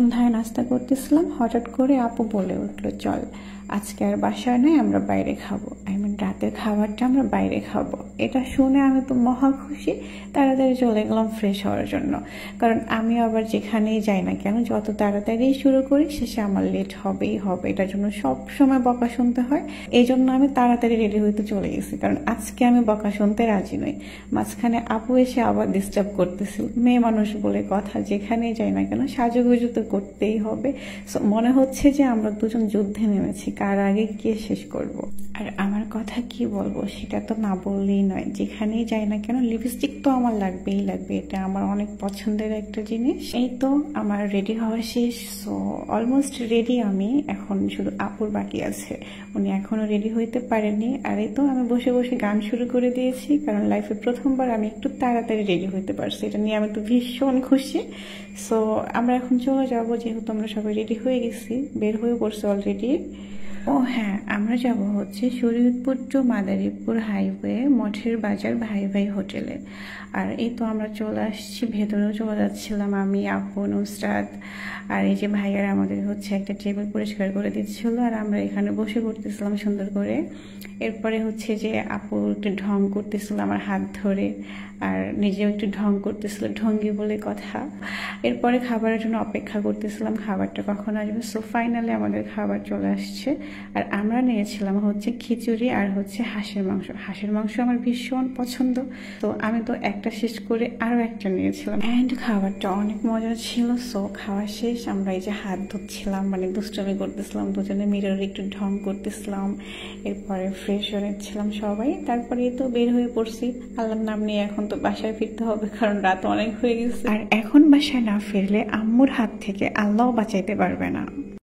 সন্ধ্যায় নাস্তা করতেছিলাম, হঠাৎ করে আপু বলে উঠলো, চল আজকে আর বাসায় নয়, আমরা বাইরে খাবো। রাতের খাবারটা আমরা বাইরে খাবো। এটা শুনে আমি তো মহা খুশি। তাড়াতাড়ি চলে গেলাম ফ্রেশ হওয়ার জন্য, কারণ আমি আবার যেখানেই যাই না কেন, যত তাড়াতাড়ি শুরু করি শেষে আমার লেট হবেই হবে। এটার জন্য সব সময় বকা শুনতে হয়। এই জন্য আমি তাড়াতাড়ি রেডি হইতে চলে গেছি, কারণ আজকে আমি বকা শুনতে রাজি নই। মাঝখানে আপু এসে আবার ডিস্টার্ব করতেছিল। মেয়ে মানুষ বলে কথা, যেখানেই যাই না কেন সাজুগুজু তো করতেই হবে। মনে হচ্ছে যে আমরা দুজন যুদ্ধে নেমেছি, কার আগে কে শেষ করব। আর আমার কথা কি বলবো সেটা তো না বললেই নয়, যেখানেই যাই না কেন লিপস্টিক তো আমার লাগবেই লাগবে। এটা আমার অনেক পছন্দের একটা জিনিস। এই তো আমার রেডি হওয়া শেষ। সো অলমোস্ট রেডি আমি। এখন শুধু আপুর বাকি আছে, উনি এখনো রেডি হইতে পারেনি। আর এই তো আমি বসে বসে গান শুরু করে দিয়েছি, কারণ লাইফে প্রথমবার আমি একটু তাড়াতাড়ি রেডি হইতে পারছি। এটা নিয়ে আমি তো ভীষণ খুশি। সো আমরা এখন চলে যাবো, যেহেতু আমরা সবাই রেডি হয়ে গেছি, বের হয়ে পড়ছি অলরেডি। ও হ্যাঁ, আমরা যাব হচ্ছে শরীয়তপুর টু মাদারীপুর হাইওয়ে মঠের বাজার ভাই ভাই হোটেলে। আর এই তো আমরা চলে আসছি, ভেতরেও চলে যাচ্ছিলাম আমি, আপু, নুসরাত। আর এই যে ভাইয়ারা আমাদের হচ্ছে একটা টেবিল পরিষ্কার করে দিচ্ছিল, আর আমরা এখানে বসে পড়তেছিলাম সুন্দর করে। এরপরে হচ্ছে যে আপু একটু ঢং করতেছিল আমার হাত ধরে, আর নিজেও একটু ঢং করতেছিল, ঢঙ্গি বলে কথা। এরপরে খাবারের জন্য অপেক্ষা করতেছিলাম, খাবারটা কখন আসবে। সো ফাইনালি আমাদের খাবার চলে আসছে। আর আমরা নিয়েছিলাম হচ্ছে খিচুড়ি আর হচ্ছে হাঁসের মাংস। হাঁসের মাংস আমার ভীষণ পছন্দ, তো আমি তো একটা শেষ করে আরও একটা নিয়েছিলাম। অ্যান্ড খাবারটা অনেক মজা ছিল। সো খাওয়া শেষ, আমরা এই যে হাত ধুচ্ছিলাম, মানে দুষ্টামি করতেছিলাম দুজনে, মিররে একটু ঢং করতেছিলাম। এরপরে ফ্রেশ হয়ে নিচ্ছিলাম সবাই। তারপরে তো বের হয়ে পড়ছি আল্লাহর নাম নিয়ে। এখন তো বাসায় ফিরতে হবে, কারণ রাত অনেক হয়ে গেছে। আর এখন বাসায় না ফিরলে আম্মুর হাত থেকে আল্লাহও বাঁচাইতে পারবে না।